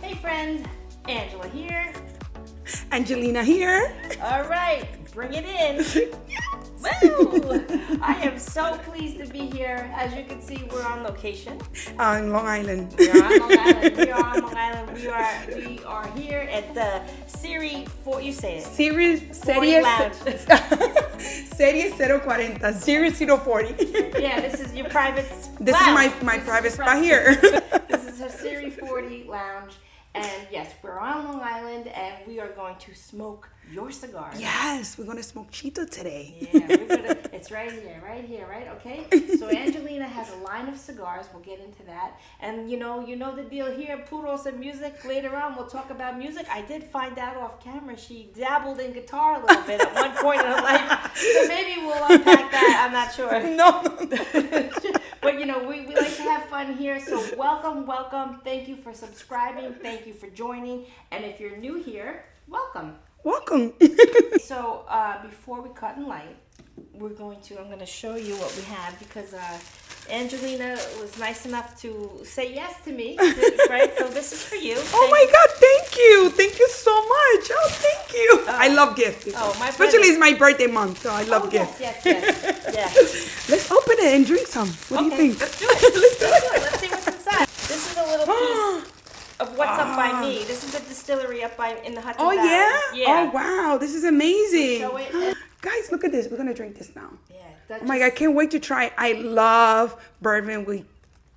Hey friends, Angela here. Angelina here. All right, bring it in. Woo! I am so pleased to be here. As you can see, we're on location. On Long Island. We are on Long Island. We are on Long Island. We are here at the SERIE040. You say it. Serie040 Serie040. Yeah, this is your private spot. This is my private spot here. This is our SERIE040 lounge. And yes, we're on Long Island and we are going to smoke your cigars. Yes, we're going to smoke Cheito today. Yeah, it's right here, right? Okay. So Angelina has a line of cigars. We'll get into that. And you know the deal here, puros and music. Later on, we'll talk about music. I did find out off camera she dabbled in guitar a little bit at one point in her life. So maybe we'll unpack that. I'm not sure. No. But we like to have fun here. So welcome. Thank you for subscribing. Thank you for joining. And if you're new here, welcome. Welcome. So before we cut and light, I'm going to show you what we have because Angelina was nice enough to say yes to me, right? So this is for you. Oh my God, thank you. Thank you so much. Oh, thank you. I love gifts. Oh, my Especially it's my birthday month, so I love gifts. Yes. Let's open it and drink some. What do you think? Let's do it. Let's see what's inside. This is a little piece of what's up by me. This is a distillery up in the Hudson Valley. Yeah? Oh, wow. This is amazing. Show it. Guys, look at this. We're going to drink this now. Yeah. Oh my God, I can't wait to try it. I love bourbon with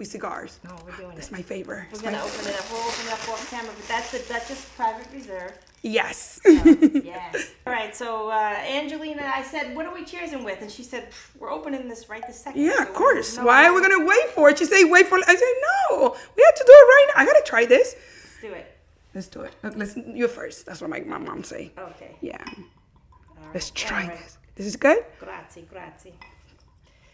cigars. No, we're doing That's my favorite. We're going to open it up. We'll open it up off camera, but that's the Dutchess Private Reserve. Yes. Yeah. All right, so Angelina, I said, what are we cheersing with? And she said, we're opening this right this second. Yeah, so of course. Why are we going to wait for it? She said, wait for it. I said, no, we have to do it right now. I got to try this. Let's do it. Let's do it. Let's you first. That's what my mom say. Okay. Yeah. All right. Let's try this. This is good? Grazie.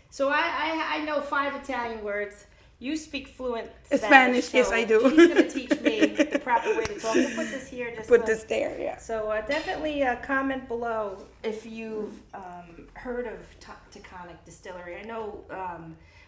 So I know 5 Italian words. You speak fluent Spanish. So yes, I do. She's going to teach me the proper way to talk. We'll put this here. This there, yeah. So definitely comment below if you've heard of Taconic Distillery. I know,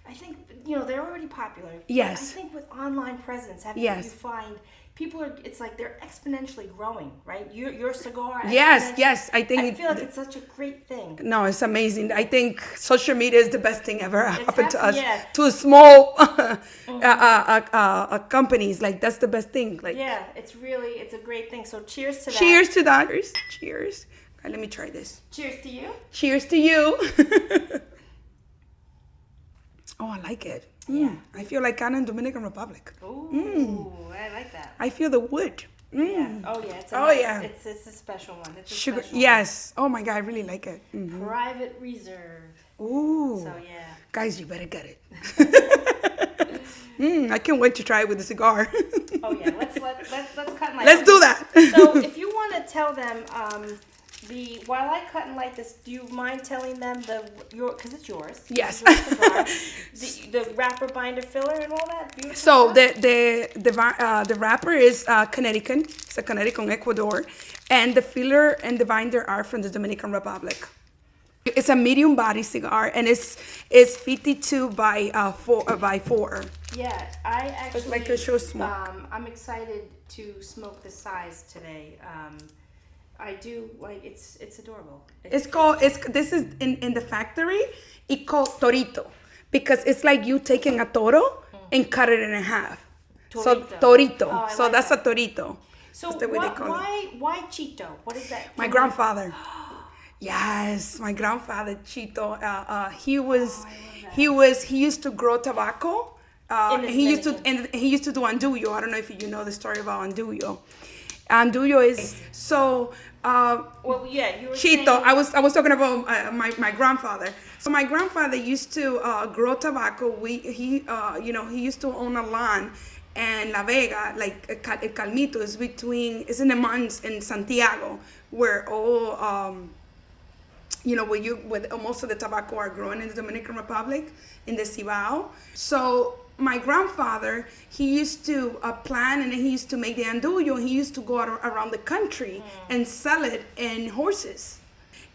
I think, they're already popular. Yes. I think with online presence, you find people it's like they're exponentially growing, right? Your cigar. Yes. I feel like it's such a great thing. No, it's amazing. I think social media is the best thing ever happened to us. Yeah. To small companies, like that's the best thing. Like yeah, it's a great thing. So cheers to that. Cheers to that. Cheers. All right, let me try this. Cheers to you. Cheers to you. Oh, I like it. Yeah. I feel like I'm in Dominican Republic. Ooh, I like that. I feel the wood. Yeah. Oh yeah. It's a special one. It's a sugar. Special Yes. One. Oh my God, I really like it. Mm-hmm. Private Reserve. Ooh. So yeah. Guys, you better get it. I can't wait to try it with a cigar. Oh yeah. Let's cut and light. Let's do that. So if you want to tell them while I cut and light this, do you mind telling them because it's yours? Yes. It's your the wrapper, binder, filler, and all that. Beautiful So stuff? the wrapper is Connecticut. It's a Connecticut, Ecuador, and the filler and the binder are from the Dominican Republic. It's a medium body cigar, and it's 52 by 4. Yeah, I actually. It's like a show smoke. I'm excited to smoke the size today. I do like it's adorable. This is in the factory. It's called torito because it's like you taking a toro and cut it in half. Torito. So torito. Oh, so like that's that. a torito. So that's the way they call it. Why Cheito? What is that? My grandfather. Yes, my grandfather Chito. He used to grow tobacco. And he used to do andullo. I don't know if you know the story about andullo. Andullo is so. Well, yeah, you were Chito. saying... I was talking about my grandfather. So my grandfather used to grow tobacco. He used to own a lawn in La Vega, like El Calmito is it's in the mountains in Santiago, where all where most of the tobacco are grown in the Dominican Republic in the Cibao. So my grandfather, he used to plant and he used to make the andullo. He used to go around the country and sell it in horses.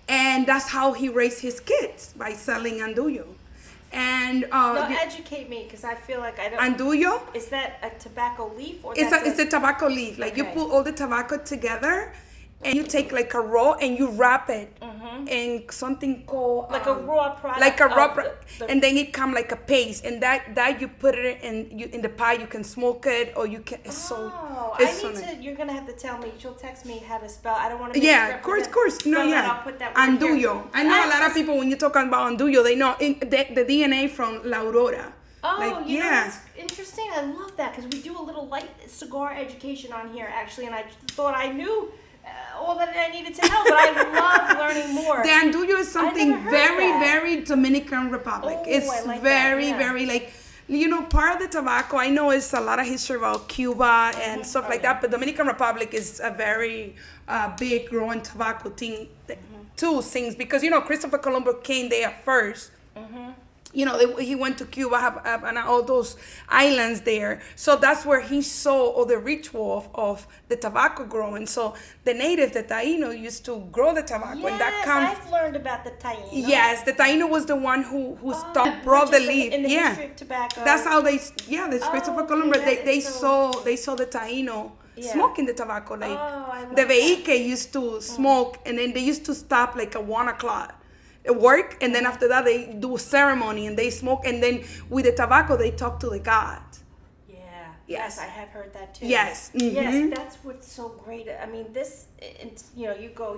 And that's how he raised his kids, by selling andullo. And No, educate me, because I feel like I don't. Andullo. Is that a tobacco leaf, or It's a tobacco leaf. Like you Okay. put all the tobacco together, and you take like a roll and you wrap it in something called like a raw product? like a raw, of and then it come like a paste, and that you put it in the pie. You can smoke it, or you can. It's so. Oh, It's I need so to. nice. You're gonna have to tell me. She'll text me how to spell. I don't want to. Yeah, of course. No, so yeah. I'll put that word here. Andullo. I know a lot of people when you talk about andullo, they know the DNA from La Aurora. Oh, Like, you know yeah. what's interesting? I love that, because we do a little light cigar education on here, actually, and I just thought I knew all that I needed to know, but I love learning more. The andullo is something never heard very, that. very Dominican Republic. Oh, It's I like very, that, yeah. very like, part of the tobacco, I know it's a lot of history about Cuba and stuff like that, but Dominican Republic is a very big growing tobacco thing too, things, because, Christopher Columbus came there first. He went to Cuba, and all those islands there. So that's where he saw all the ritual of the tobacco growing. So the native, the Taino, used to grow the tobacco, and that Yes, comes. I've learned about the Taino. Yes, the Taino was the one who brought the leaf. In the Yeah, history of tobacco. that's how they. Yeah, the Christopher okay, Columbus. that They is so- saw the Taino Yeah. smoking the tobacco. Like I love the that. Veike used to smoke, and then they used to stop like at 1:00. Work, and then after that they do a ceremony and they smoke, and then with the tobacco they talk to the god. Yeah. Yes. I have heard that too. Yes. Yes, that's what's so great. I mean,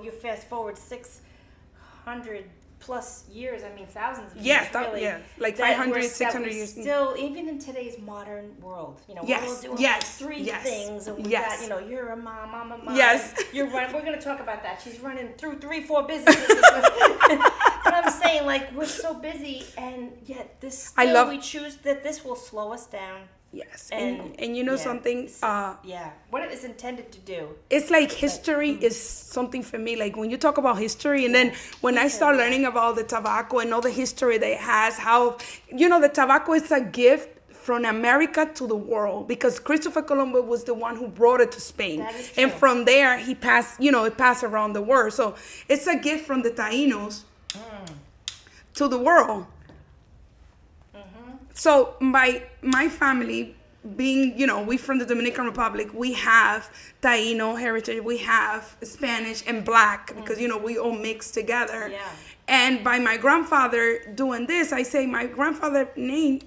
you fast forward 600 plus years. I mean, thousands of Yes, years. Really, like that 500, we're- 600 that we years. Still, even in today's modern world, Yes, we're all doing yes, three yes, things, and we yes. got, you're a mom, I'm a mom. Yes. You're running. We're going to talk about that. She's running through 3-4 businesses. But I'm saying, like, we're so busy, and yet we choose that this will slow us down. Yes, And and something. What it is intended to do. It's like history is something for me. Like when you talk about history, and then when I start learning about the tobacco and all the history that it has, how the tobacco is a gift from America to the world, because Christopher Columbus was the one who brought it to Spain, That is true. and from there he passed. It passed around the world. So it's a gift from the Tainos to the world. So my family, being, we from the Dominican Republic, we have Taino heritage, we have Spanish and Black, because, we all mix together. Yeah. And by my grandfather doing this, I say my grandfather name,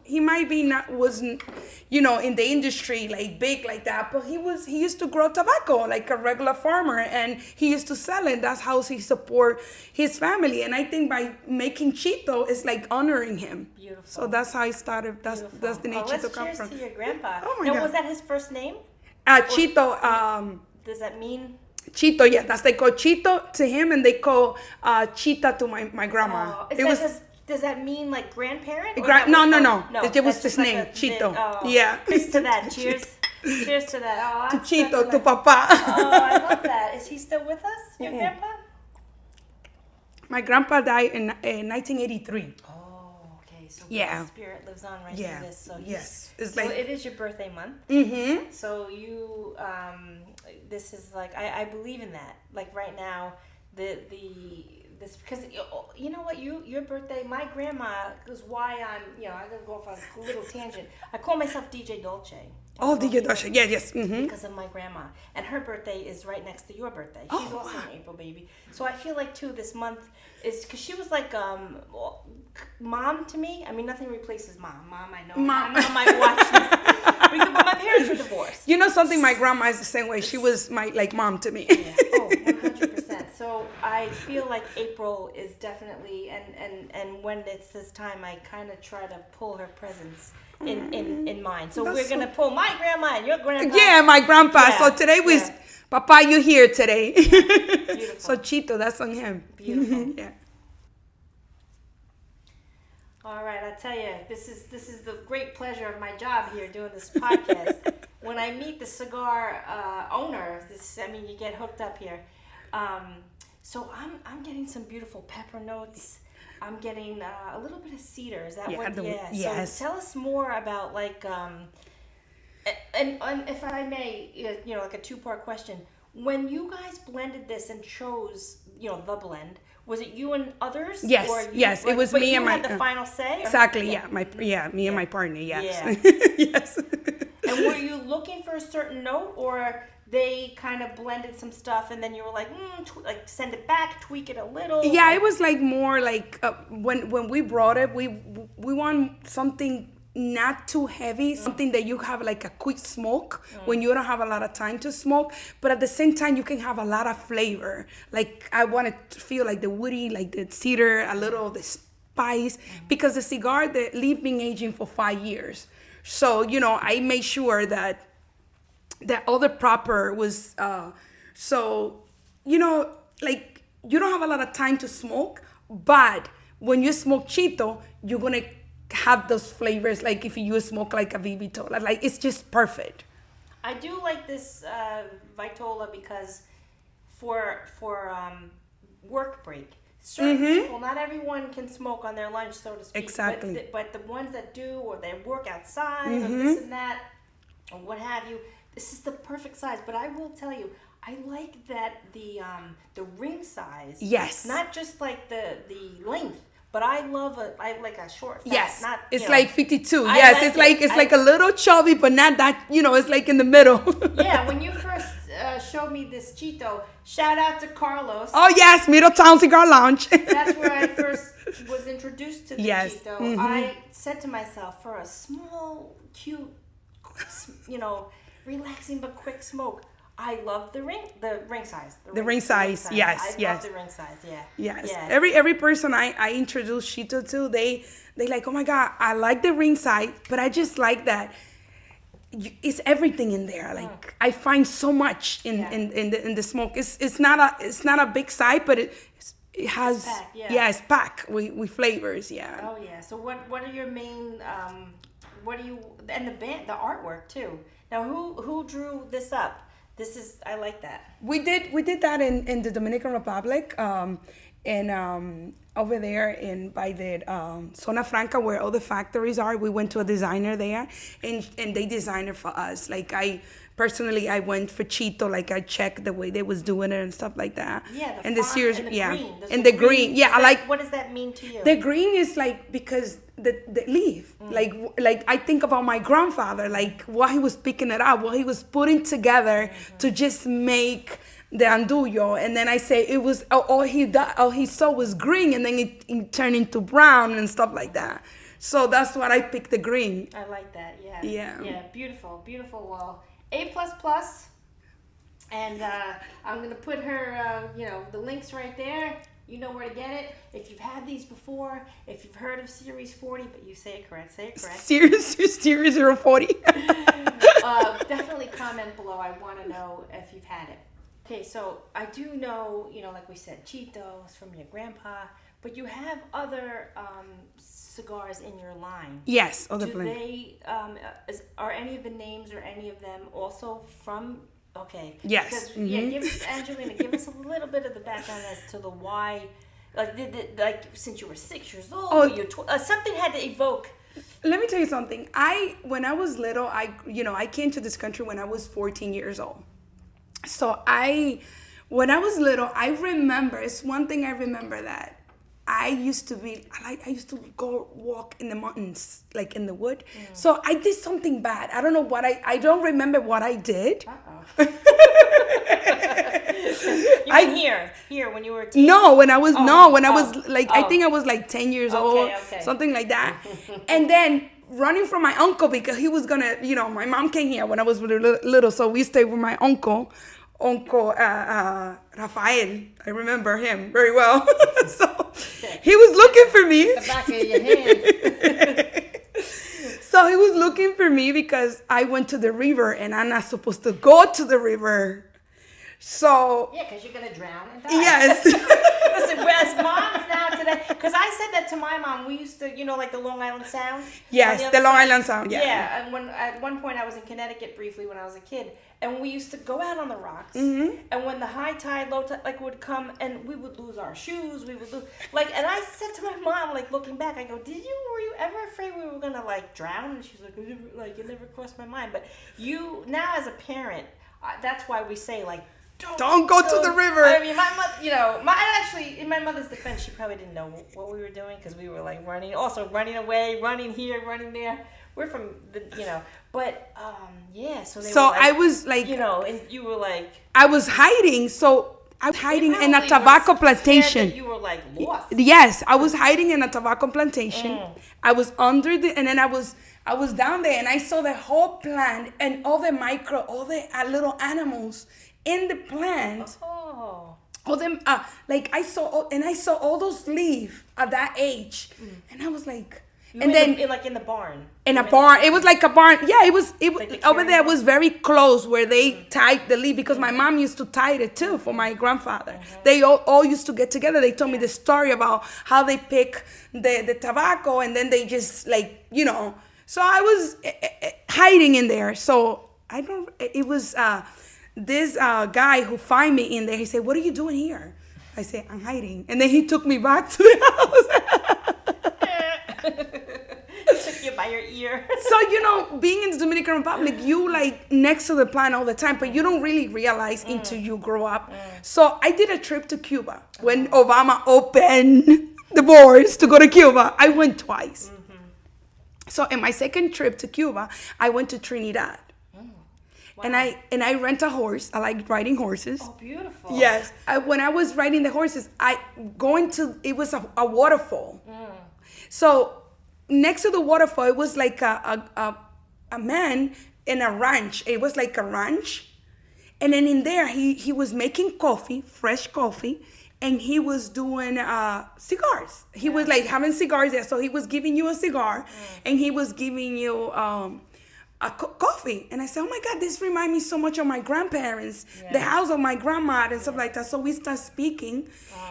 he might be wasn't, in the industry like big like that, but he used to grow tobacco like a regular farmer, and he used to sell it. That's how he support his family. And I think by making Cheito, it's like honoring him. Beautiful. So that's how I started. That's the name Cheito come Let's from. cheers to your grandpa. Oh my Now, God. was that his first name? Cheito, Does that mean? Cheito, yeah, that's they call Cheito to him, and they call Chita to my grandma. Does that mean like grandparent? Or No. It was that's his just like name, Cheito. oh. Yeah. Cheers to that. Cheers. Cheers to that. Oh, To that's Cheito, to nice. Papa. Oh, I love that. Is he still with us, your grandpa? My grandpa died in 1983. Oh, okay. So Yeah. the spirit lives on right Yeah. through this. So Yes. It's so like. it is your birthday month. Mm-hmm. So you, this is like, I believe in that. Like right now, this, because you know what, your birthday, my grandma is why I'm, I'm going to go off on a little tangent. I call myself DJ Dolce. Oh, DJ Dolce. Yeah, yes. Mm-hmm. Because of my grandma. And her birthday is right next to your birthday. She's also an April baby. So I feel like, too, this month is, because she was like mom to me. I mean, nothing replaces mom. Mom, I know. Mom. My mom might watch this. But my parents were divorced. You know something? My grandma is the same way. She was my mom to me. Yeah. Oh, 100%. So I feel like April is definitely, and when it's this time, I kind of try to pull her presence in mind. So we're gonna pull my grandma and your grandpa. Yeah, my grandpa. Yeah, So today was Papa, you here today. Beautiful. So Cheito, that's on him. Beautiful. Yeah. All right, I tell you, this is the great pleasure of my job here doing this podcast. When I meet the cigar owner, you get hooked up here. So I'm getting some beautiful pepper notes. I'm getting a little bit of cedar. Is that what? Yeah. Yes. So tell us more about and if I may, like a 2-part question. When you guys blended this and chose, the blend, was it you and others? Yes, or yes, it was me and my. You had the final say. Exactly. Me and my partner. Yes. Yeah. Yes. And were you looking for a certain note, or they kind of blended some stuff and then you were like, like send it back, tweak it a little? Yeah, it was like more like when we brought it, we want something not too heavy, something that you have like a quick smoke when you don't have a lot of time to smoke, but at the same time you can have a lot of flavor. Like I wanted to feel like the woody, like the cedar, a little of the spice, because the cigar, the leaf been aging for 5 years. So, I made sure that all the proper was, like you don't have a lot of time to smoke, but when you smoke Cheito, you're going to have those flavors. Like if you smoke like a Vitola, like it's just perfect. I do like this Vitola because for work break, certain people, not everyone can smoke on their lunch, so to speak. Exactly. But the ones that do, or they work outside, or this and that, or what have you, this is the perfect size. But I will tell you, I like that the ring size. Yes. Not just like the length, but I like a short. Fat, yes. Not, it's like 52. I Yes. like It's like a little chubby, but not that. It's like in the middle. Yeah. When you first showed me this Cheito, shout out to Carlos. Oh yes, Middletown Cigar Lounge. That's where I first was introduced to the Cheito. Mm-hmm. I said to myself, for a small, cute, relaxing but quick smoke, I love the ring size. The ring size, yes, I love the ring size, yeah. Yes. Yeah. Every person I introduce Cheito to, they like, oh my God, I like the ring size, but I just like that it's everything in there. Like I find so much in the smoke. It's not a big size, but it has it's packed, it's packed with flavors. Yeah. Oh yeah. So what are your main and the artwork too? Now who drew this up? I like that. We did that in the Dominican Republic, and over there by the Zona Franca where all the factories are. We went to a designer there, and they designed it for us. Like I went for Cheito, like I checked the way they was doing it and stuff like that. Yeah, and the series, green. And the green. Yeah, I like. What does that mean to you? The green is like because the leaf, like I think about my grandfather, like what he was picking it up, what he was putting together to just make the andullo, and then I say it was all he saw was green, and then it turned into brown and stuff like that. So that's what I picked, the green. I like that. Yeah. Yeah. Beautiful. Well, A++, and I'm gonna put her, the links right there. You know where to get it. If you've had these before, if you've heard of SERIE040, but you say it correct. SERIE040. Definitely comment below. I want to know if you've had it. Okay, so I do know, like we said, Cheito is from your grandpa, but you have other cigars in your line. Yes, other Do blend. they, are any of the names or any of them also from, okay. Yes. Because, give us, Angelina, give us a little bit of the background as to the why, like since you were 6 years old, something had to evoke. Let me tell you something. When I was little, I came to this country when I was 14 years old. So when I was little, it's one thing I remember that I used to go walk in the mountains, like in the wood. So I did something bad. I don't know what I don't remember what I did. You mean here when you were a teen? No, when I was I think I was like 10 years old, something like that. And then running from my uncle because he was gonna, my mom came here when I was little, so we stayed with my uncle Rafael. I remember him very well. So he was looking for me. The back of your hand. So he was looking for me because I went to the river and I'm not supposed to go to the river. So yeah, because you're gonna drown and die. Yes. Listen, as moms now today, because I said that to my mom. We used to, like the Long Island Sound. Yes, the Long Island Sound. Yeah. Yeah, and at one point I was in Connecticut briefly when I was a kid, and we used to go out on the rocks. And when the high tide, low tide, would come, and we would lose our shoes. We would lose, and I said to my mom, looking back, I go, were you ever afraid we were gonna drown? And she's like, it never crossed my mind. But you now as a parent, that's why we say Don't go to the river. I mean, my mother, you know, actually, in my mother's defense, she probably didn't know what we were doing because we were like running away, running here, running there. We're from the, you know, but yeah. So they were like, I was like, you know, and you were like, I was hiding. So I was hiding in a tobacco plantation. That you were like lost. Yes, I was hiding in a tobacco plantation. I was under and then I was down there, and I saw the whole plant and all the little animals in the plant. Oh. All them, like I saw all those leaves at that age, and I was like, In the barn. In a barn. It was like a barn. Yeah, it was like over there was very close where they tied the leaf, because my mom used to tie it too for my grandfather. They all used to get together. They told me the story about how they pick the tobacco, and then they just like, you know. So I was hiding in there. So it was this guy who found me in there. He said, "What are you doing here?" I said, "I'm hiding." And then he took me back to the house. Took you by your ear. So, you know, being in the Dominican Republic, you like next to the plant all the time, but you don't really realize until you grow up. So I did a trip to Cuba when Obama opened the borders to go to Cuba. I went twice. So in my second trip to Cuba, I went to Trinidad. Wow. And I rent a horse. I like riding horses. Oh, beautiful. Yes. When I was riding the horses, it was a waterfall. So next to the waterfall, it was like a man in a ranch. It was like a ranch. And then in there, he was making coffee, fresh coffee, and he was doing cigars. He was like having cigars there. So he was giving you a cigar, and he was giving you coffee. And I said, oh my God, this reminds me so much of my grandparents, the house of my grandma and stuff like that. So we start speaking.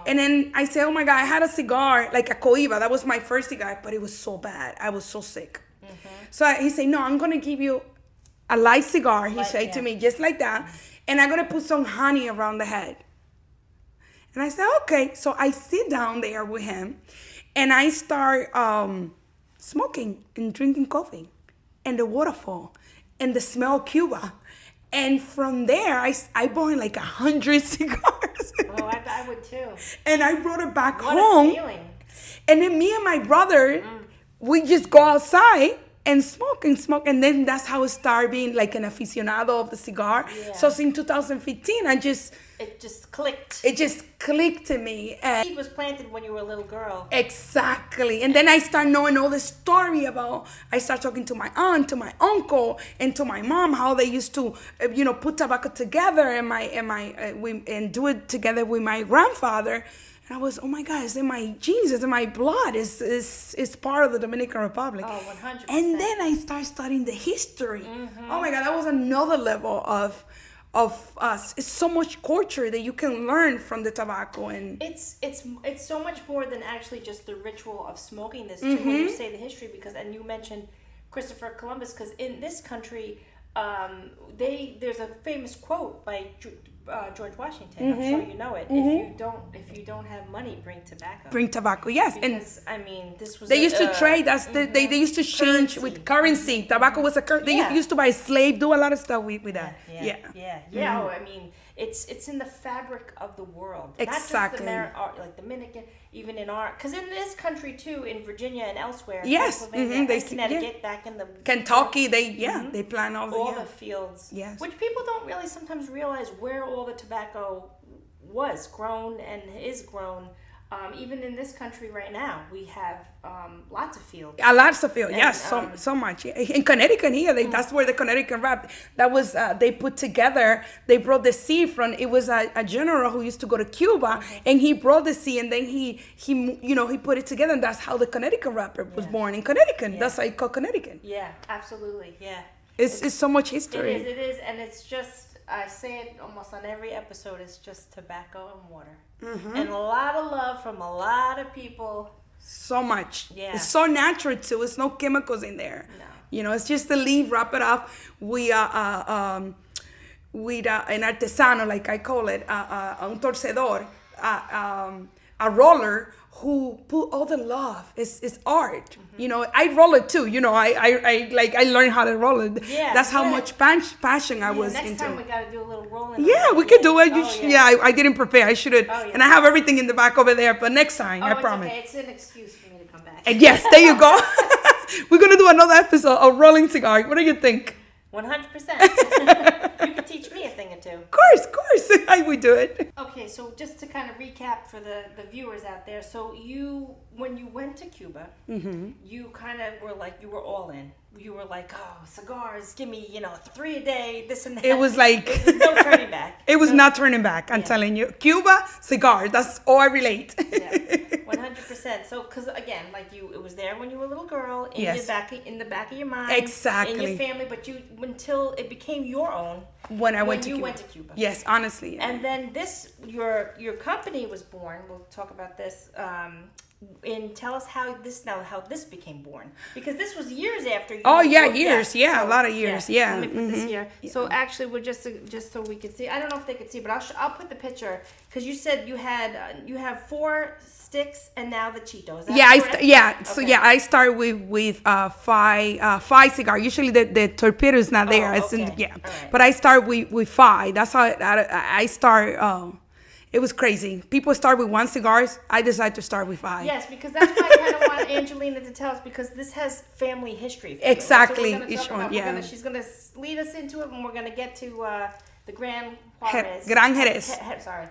And then I said, oh my God, I had a cigar, like a Cohiba. That was my first cigar, but it was so bad. I was so sick. So he said, no, I'm going to give you a light cigar, he said to me, just like that. And I'm going to put some honey around the head. And I said, okay. So I sit down there with him, and I start smoking and drinking coffee, and the waterfall, and the smell of Cuba. And from there, I bought like 100 cigars. Oh, I would too. And I brought it back what home. A feeling. And then me and my brother, we just go outside and smoke. And then that's how it started being like an aficionado of the cigar. Yeah. So since 2015, it just clicked to me. And seed was planted when you were a little girl. Exactly. And then I start knowing all the story about, I start talking to my aunt, to my uncle, and to my mom, how they used to, put tobacco together and do it together with my grandfather. And I was, oh my God, it's in my genes, it's in my blood. It's part of the Dominican Republic. Oh, 100%. And then I start studying the history. Oh my God, that was another level of us. It's so much culture that you can learn from the tobacco, and it's so much more than actually just the ritual of smoking this too, when you say the history, because, and you mentioned Christopher Columbus, because in this country there's a famous quote by George Washington. I'm sure you know it. If you don't have money, bring tobacco. Bring tobacco, yes. Because, and I mean, this was they used to trade. They used to change with currency. Tobacco was a currency. They used to buy slave, do a lot of stuff with that. Oh, I mean, it's in the fabric of the world. Exactly. Not just like Dominican, even in because in this country too, in Virginia and elsewhere. Yes. They Connecticut, back in the Kentucky, they plant all the fields. Yes. Which people don't really sometimes realize where all the tobacco was grown and is grown. Even in this country right now, we have lots of fields. Lots of fields, yes, so much. In Connecticut here, that's where the Connecticut wrap, that was, they put together, they brought the seed from, it was a general who used to go to Cuba, and he brought the seed, and then he put it together, and that's how the Connecticut wrapper was born in Connecticut. That's how you call Connecticut. Yeah, absolutely, yeah. It's so much history. It is, and it's just, I say it almost on every episode, it's just tobacco and water. And a lot of love from a lot of people. So much. Yeah. It's so natural too. It's no chemicals in there. No. It's just the leaf, wrap it up. We an artesano, like I call it, un torcedor, a roller who put all the love. It's art. You know, I roll it too. You know, I learned how to roll it. Yeah, that's how much passion I was next into. time we got to do a little rolling. Yeah, we could do it. I didn't prepare. I should have. Oh, yeah. And I have everything in the back over there. But next time, I it's promise. okay. It's an excuse for me to come back. And yes, there you go. We're gonna do another episode of Rolling Cigar. What do you think? 100%. You can teach me a thing or two. Of course. I would do it. Okay, so just to kind of recap for the viewers out there. So when you went to Cuba, you kind of were like, you were all in. You were like, oh, cigars, give me, 3 a day, this and that. It was like... It was no turning back. It was not turning back, I'm telling you. Cuba, cigar, that's all I relate. Yeah, 100%. So, because again, it was there when you were a little girl, in the back of your mind. Exactly. In your family, but until it became your own. When I went to Cuba. Yes, honestly. Yeah. And then your company was born. We'll talk about this. Tell us how this became born, because this was years after you. Oh yeah, years. Yeah, so, a lot of years. Yeah. Let me put this here. Yeah. So actually, we're just so we could see. I don't know if they could see, but I'll put the picture, because you said you have 4 sticks and now the Cheito. Is that correct? So I start with 5 cigar. Usually the torpedo is not there. Right. But I start with 5. That's how I start. It was crazy. People start with 1 cigars. I decided to start with 5. Yes, because that's why I kind of want Angelina to tell us, because this has family history. Exactly. Each one, she's going to lead us into it, and we're going to get to the Gran Jerez. Gran Jerez. Sorry.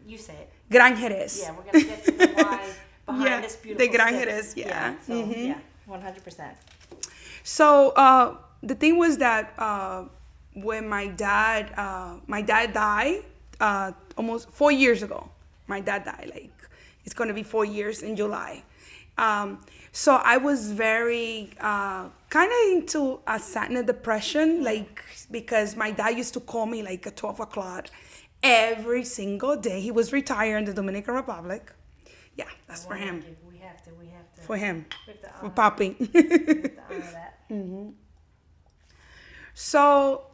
You say it. Gran Jerez. Yeah, we're going to get to the why behind this beautiful the Gran stick. Jerez, yeah. So, 100%. So, the thing was that when my dad died, almost 4 years ago, my dad died. It's going to be 4 years in July. So I was very kind of into a sadness depression, because my dad used to call me at 12 o'clock every single day. He was retired in the Dominican Republic. Yeah, that's for him. We have to. For him. For honor, Papi. we have to honor that. So,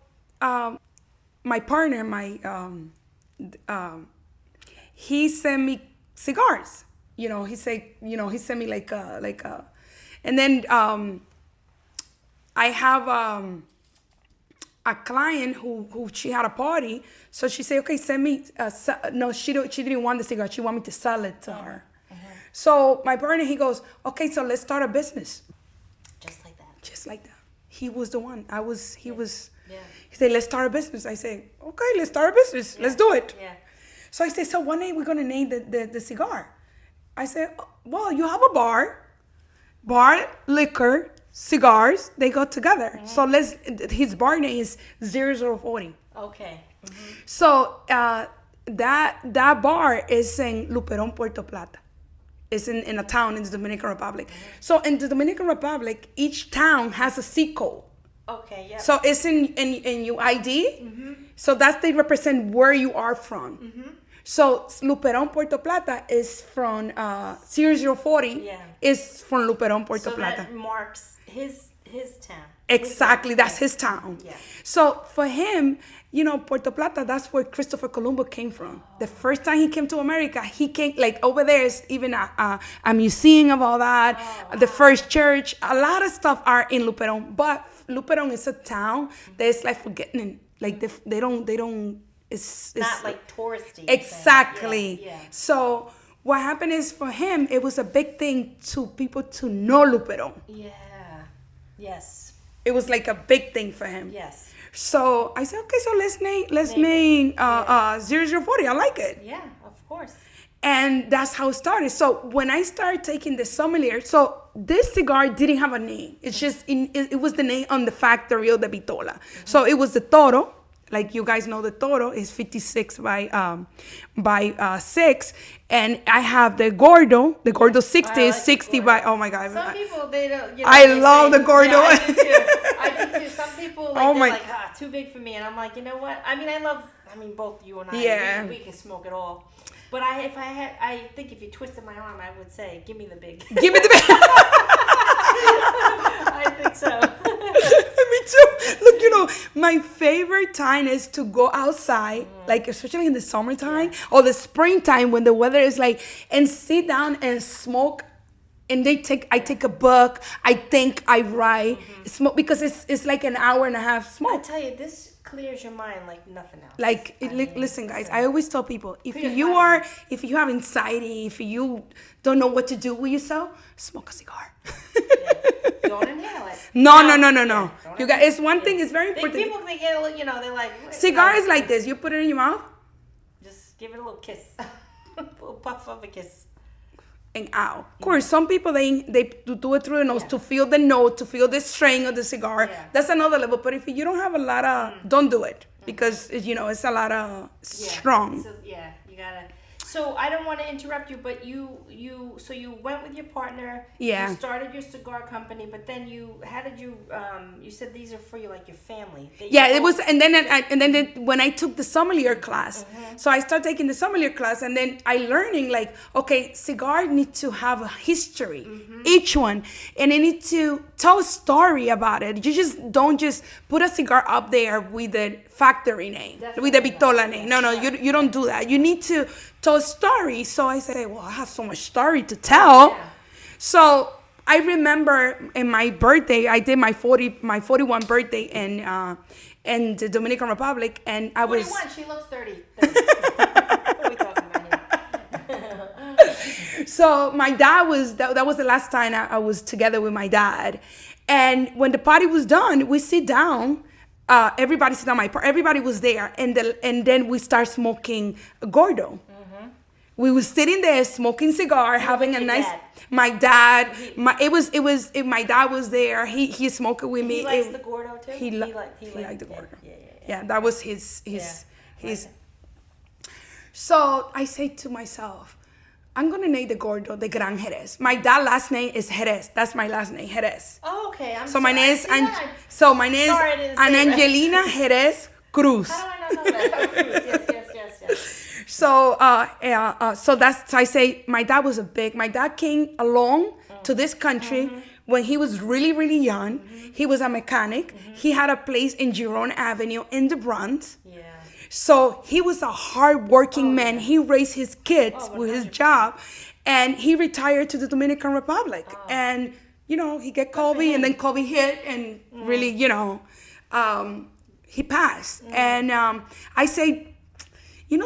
my partner, he sent me cigars. He sent me and then I have a client who she had a party, so she said, okay, send me. No, she didn't want the cigar. She wanted me to sell it to her. So my partner, he goes, okay, so let's start a business. Just like that. He was the one. He was. Yeah. He said, let's start a business. I say, okay, let's start a business. Yeah. Let's do it. Yeah. So I said, so what name we're going to name the cigar? I said, well, you have a bar, liquor, cigars, they go together. So his bar name is 0040. Okay. So that bar is in Luperón, Puerto Plata. It's in a town in the Dominican Republic. So in the Dominican Republic, each town has a C code. Okay, yeah. So it's in your ID. So they represent where you are from. So Luperón, Puerto Plata is from SERIE040. Yeah. Is from Luperón, Puerto Plata. So that marks his town. Exactly, that's his town. Yeah. So for him, Puerto Plata, that's where Christopher Columbus came from. The first time he came to America, he came, over there is even a museum of all that, the first church, a lot of stuff are in Luperón. But Luperón is a town that's forgetting, they don't, it's not touristy. Exactly. Yeah. So what happened is, for him, it was a big thing to people to know Luperón. Yeah. Yes. It was a big thing for him. Yes. So I said, okay, so let's name 0040. I like it. Yeah, of course. And that's how it started. So when I started taking the sommelier, so this cigar didn't have a name. It's just it was the name on the factory of the Vitola. So it was the Toro. You guys know, the Toro is 56 by 6, and I have the Gordo 60 is 60 by, oh my God. Some people, they don't, I love the Gordo. Yeah, I do too. Some people, too big for me, and I'm like, you know what? Both you and I, we can smoke it all. But I think if you twisted my arm, I would say, give me the big. Give me the big. I think so. Me too. Look, my favorite time is to go outside, like especially in the summertime or the springtime when the weather is like, and sit down and smoke. And I take a book. I think, I write, smoke, because it's like an hour and a half smoke. I tell you, this clears your mind like nothing else. Like, listen, guys. I always tell people, if you have anxiety, if you don't know what to do with yourself, smoke a cigar. Don't inhale it. No. You guys, it's one thing. It's very important. People, they get a little, they're like. Cigar is like this. You put it in your mouth. Just give it a little kiss, a little puff of a kiss. And out. Of course, some people they do it through the nose to feel the note, to feel the strain of the cigar. Yeah. That's another level. But if you don't have a lot of, don't do it, because it's a lot of strong. So, you gotta. So I don't want to interrupt you, but you went with your partner. Yeah. You started your cigar company, but then you said these are for you, like your family. It was, and then when I took the sommelier class, so I started taking the sommelier class, and then I learning like, okay, cigar need to have a history, each one, and they need to tell a story about it. You just don't just put a cigar up there with the factory name, with the Vitola name. No, you don't do that. You need to tell a story. So I said, well, I have so much story to tell. Yeah. So I remember in my birthday, I did my 41 birthday in the Dominican Republic, and I was 41. She looks 30. What are we talking about here? So my dad was that was the last time I was together with my dad, and when the party was done, we sit down. Everybody sit down. Everybody was there, and then we start smoking Gordo. We was sitting there smoking cigar, having a nice. Dad? My dad, my dad was there. He smoked it with me. He likes the Gordo too. He liked the Gordo. Yeah. That was his. So I say to myself, I'm gonna name the Gordo the Gran Jerez. My dad's last name is Jerez. That's my last name, Jerez. Oh, okay. My name is Angelina Jerez Cruz. How do I not know that? Cruz. Yes. So I say my dad came along to this country when he was really, really young. He was a mechanic. He had a place in Giron Avenue in the Bronx. Yeah. So he was a hard-working man. He raised his kids with his job, and he retired to the Dominican Republic. And he get COVID, and then COVID hit, and really, he passed. And I say,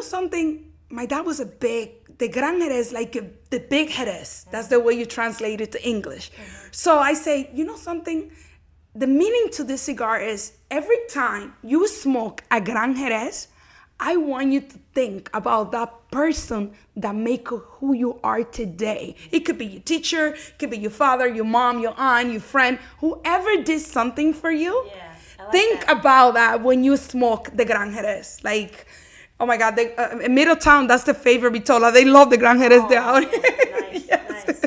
something? My dad was the Gran Jerez, like the big Jerez. That's the way you translate it to English. So I say, something? The meaning to this cigar is every time you smoke a Gran Jerez, I want you to think about that person that make who you are today. It could be your teacher, it could be your father, your mom, your aunt, your friend, whoever did something for you. Yeah, think about that when you smoke the Gran Jerez. Like, oh my God, in Middletown, that's the favorite Vitola. They love the Gran Jerez down. Nice, nice.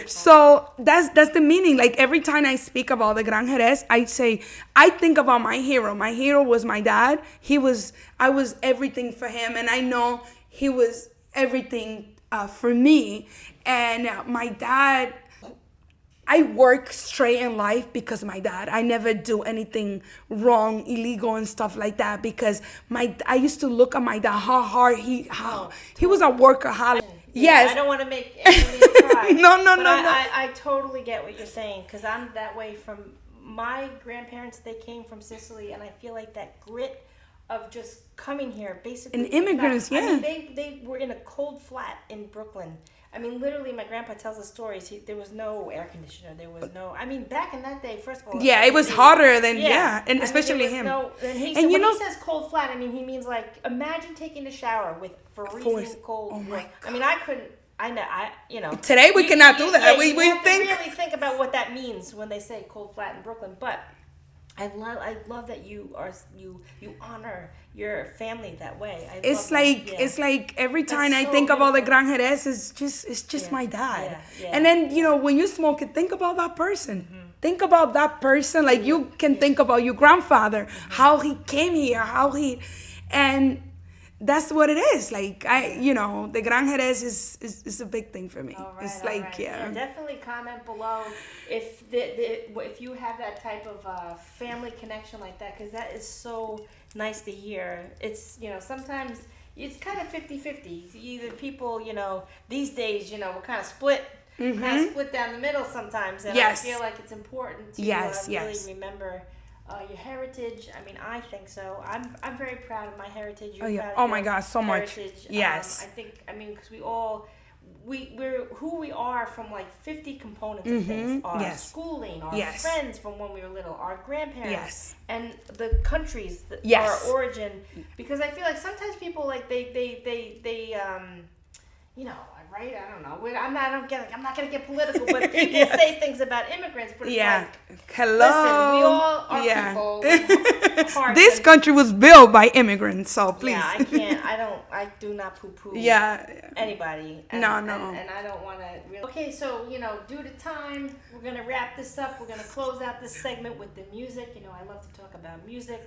So that's the meaning. Like every time I speak about the Gran Jerez, I say, I think about my hero. My hero was my dad. I was everything for him. And I know he was everything for me. And my dad, I work straight in life because of my dad. I never do anything wrong, illegal and stuff like that because I used to look at my dad, how hard he was a workaholic. Yes. I don't want to make anybody cry. No. I totally get what you're saying because I'm that way from my grandparents. They came from Sicily, and I feel like that grit of just coming here, basically. And immigrants, yeah. I mean, they were in a cold flat in Brooklyn. I mean, literally, my grandpa tells us stories. There was no air conditioner. There was no. I mean, back in that day, first of all. Yeah, it was hotter than and especially him. When he says cold flat, I mean he means like imagine taking a shower with freezing cold. Oh my God. I mean, I couldn't. Today we cannot do that. We really think about what that means when they say cold flat in Brooklyn, but. I love that you honor your family that way. It's like every time I think about the Gran Jerez, it's just my dad. Yeah. And then when you smoke it, think about that person. Mm-hmm. Think about that person. Like you can think about your grandfather, how he came here, and that's what it is. Like the Gran Jerez is a big thing for me. It's like yeah. Definitely comment below if you have that type of family connection like that, because that is so nice to hear. It's sometimes it's kind of 50-50. Either people these days we're kind of split. Kind of split down the middle sometimes, and I feel like it's important to really remember your heritage. I mean, I think so. I'm very proud of my heritage. Oh my God, so much. Yes. Because we're who we are from like 50 components of things. Our schooling, our friends from when we were little, our grandparents, and the countries, our origin. Because I feel like sometimes people like they right? I don't know. I'm not gonna get political, but people say things about immigrants. But it's like, hello. Listen, we all are people. This country was built by immigrants, so please. Yeah, I do not poo-poo. Anybody. And I don't want to. Really... Okay, so due to time, we're gonna wrap this up. We're gonna close out this segment with the music. I love to talk about music.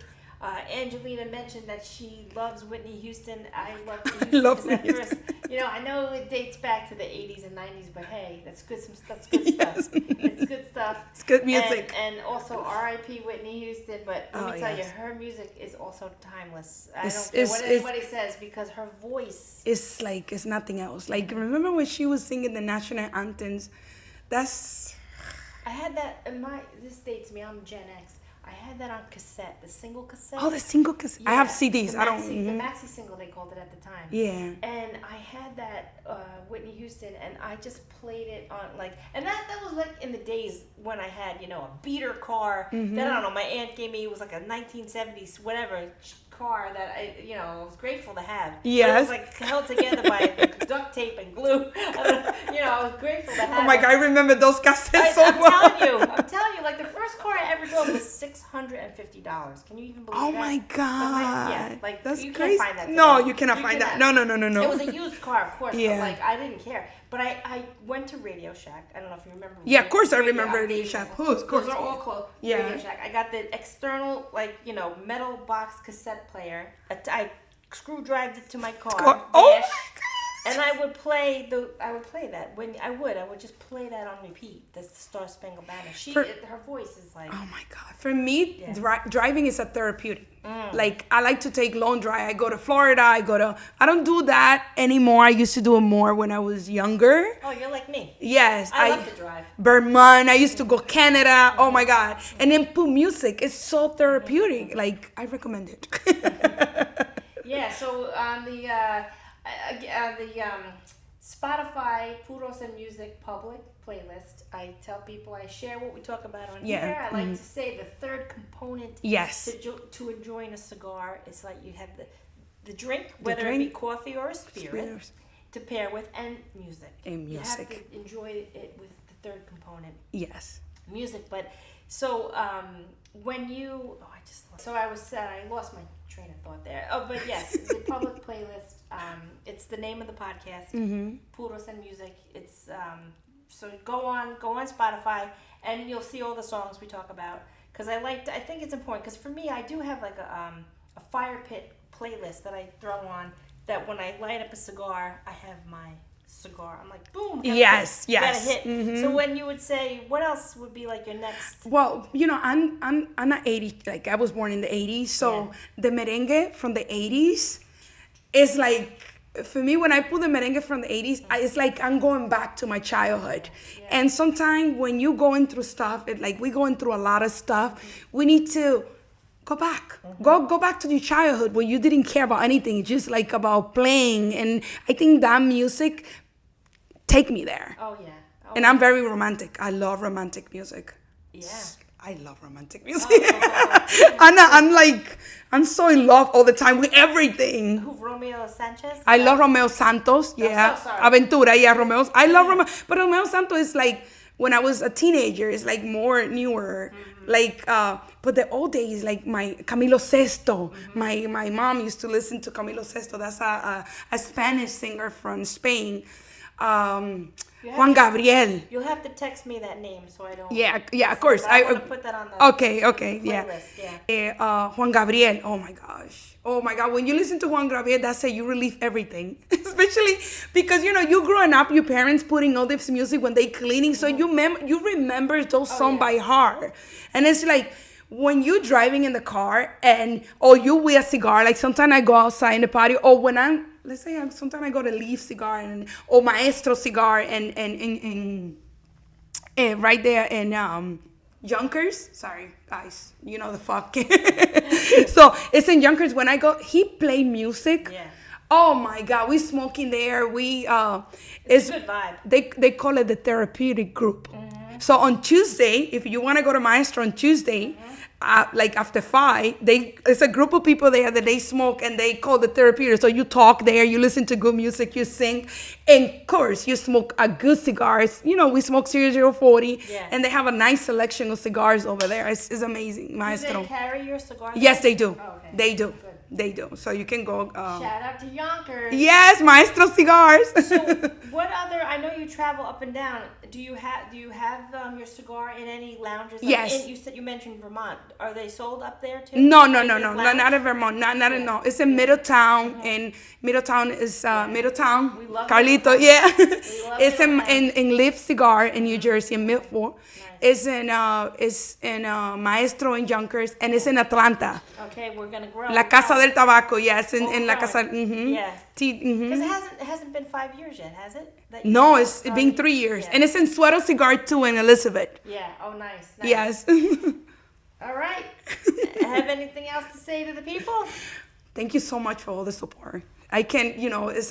Angelina mentioned that she loves Whitney Houston. I love Whitney Houston. I know it dates back to the 80s and 90s, but hey, that's good stuff. It's good stuff. It's good music. And also R.I.P. Whitney Houston, but let me tell you, her music is also timeless. I don't care what anybody says, because her voice is like, it's nothing else. Like, remember when she was singing the national anthems? I had that this dates me, I'm Gen X. I had that on cassette, the single cassette. Oh, the single cassette. Yeah, I have CDs. The maxi single, they called it at the time. Yeah. And I had that Whitney Houston, and I just played it on and that was like in the days when I had a beater car that I don't know, my aunt gave me. It was like a 1970s whatever car that I was grateful to have. Yes. It was like held together by duct tape and glue. I was grateful to have. Oh my God, I remember those cassettes I'm telling you, like the first car I ever drove was $650. Can you even believe that? Oh my God. That's you crazy. Can't find that today. No, you cannot find that. No. It was a used car, of course, but I didn't care. But I went to Radio Shack. I don't know if you remember. Yeah, of course I remember Radio Shack. Of course. Those are all close. Yeah. Radio Shack. I got the external, metal box cassette player. I screwdrived it to my car. Oh my God. And I would play that when I would just play that on repeat. The Star Spangled Banner. Her voice is like. Oh my God! For me, driving is a therapeutic. Like I like to take long drive. I go to Florida. I don't do that anymore. I used to do it more when I was younger. Oh, you're like me. Yes, I love to drive. Vermont. I used to go Canada. Oh my God! And then put music. It's so therapeutic. Like I recommend it. Yeah. So on the Spotify Puros and Music public playlist, I tell people, I share what we talk about on here. I like to say the third component to enjoying a cigar is like you have the drink, whether it be coffee or a spirit, to pair with, and music. You have to enjoy it with the third component. Yes. Music. But so when you I lost my train of thought there. Oh, but yes, the public playlist. It's the name of the podcast, Puros and Music. It's so go on Spotify, and you'll see all the songs we talk about. Because I think it's important. Because for me, I do have like a fire pit playlist that I throw on. That when I light up a cigar, I have my cigar. I'm like, boom. Yes. Got a hit. So when you would say, what else would be like your next? Well, I'm an 80s. Like I was born in the 80s, so the merengue from the 80s is like, for me, when I put the merengue from the 80s, it's like I'm going back to my childhood. Yeah. And sometimes when you're going through stuff, we're going through a lot of stuff, we need to go back. Go back to your childhood where you didn't care about anything, just like about playing. And I think that music take me there. Oh, yeah. And I'm very romantic. I love romantic music. Yeah. I love romantic music. I'm so in love all the time with everything. Who, Romeo Sanchez? I love Romeo Santos. Yeah. So sorry. Aventura. Yeah, Romeo. I love Romeo. But Romeo Santos is like, when I was a teenager, it's like more newer. But the old days, like my Camilo Sesto. My mom used to listen to Camilo Sesto. That's a Spanish singer from Spain. Juan Gabriel. You'll have to text me that name so I don't. Yeah, of course. I want to put that on the Okay, playlist. yeah. Juan Gabriel. Oh my gosh. Oh my God. When you listen to Juan Gabriel, that's it. You relieve everything. Especially because, you growing up, your parents putting all this music when they cleaning. So you remember those songs by heart. And it's like, when you driving in the car or you with a cigar, like sometimes I go outside in the party, or when sometimes I go to Leaf Cigar or Maestro Cigar and right there in Junkers. Sorry, guys, you know the fuck. So it's in Junkers. When I go, he play music. Yeah. Oh my God, we smoking there. It's a good vibe. They call it the therapeutic group. Mm-hmm. So on Tuesday, if you want to go to Maestro on Tuesday, like after 5, it's a group of people there that they smoke and they call the therapeutic. So you talk there, you listen to good music, you sing, and of course you smoke a good cigars. We smoke SERIE040, and they have a nice selection of cigars over there. It's amazing, Maestro. Do they carry your cigars? Yes, they do. Oh, okay. They do. Good. They do. So you can go. Shout out to Yonkers. Yes, Maestro Cigars. So, what other? I know you travel up and down. Do you have your cigar in any lounges? Yes. You mentioned Vermont. Are they sold up there too? No, not in Vermont. Not in no. It's in Middletown, and Middletown is Middletown. We love Carlito, Middletown. yeah. We love It's in Leaf Cigar in New Jersey, in Milford. Nice. It's in Maestro in Junkers, and it's in Atlanta. Okay, we're gonna grow. La Casa del Tabaco, yes, in La Casa. Mm-hmm. Yeah. Mm-hmm. Because it hasn't been 5 years yet, has it? No, it's been 3 years, and it's in Suero Cigar too in Elizabeth. Yeah. Oh, nice. Yes. All right. Have anything else to say to the people? Thank you so much for all the support. I can,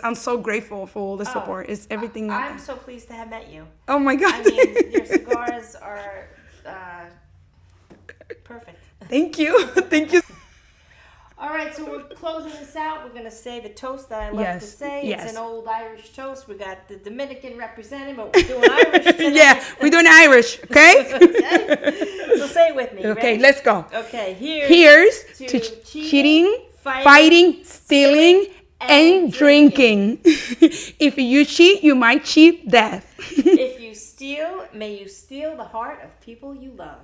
I'm so grateful for all the support. It's everything. I'm so pleased to have met you. Oh my God. I mean, your cigars are perfect. Thank you. Thank you. All right, so we're closing this out. We're going to say the toast that I love to say. Yes. It's an old Irish toast. We got the Dominican representing, but we're doing Irish today. Yeah, we're doing Irish, okay? Okay. So say it with me. Okay, Ready? let's go. Okay, here's to cheating, fighting, stealing, and drinking. If you cheat, you might cheat death. If you steal, may you steal the heart of people you love.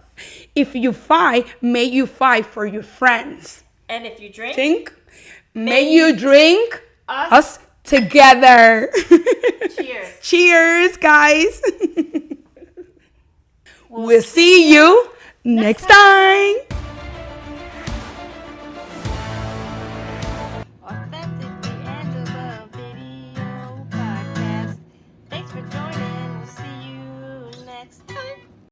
If you fight, may you fight for your friends. And if you drink, may you drink us together. Cheers. Cheers, guys. We'll see you next time. Authentically Angela Video Podcast. Thanks for joining.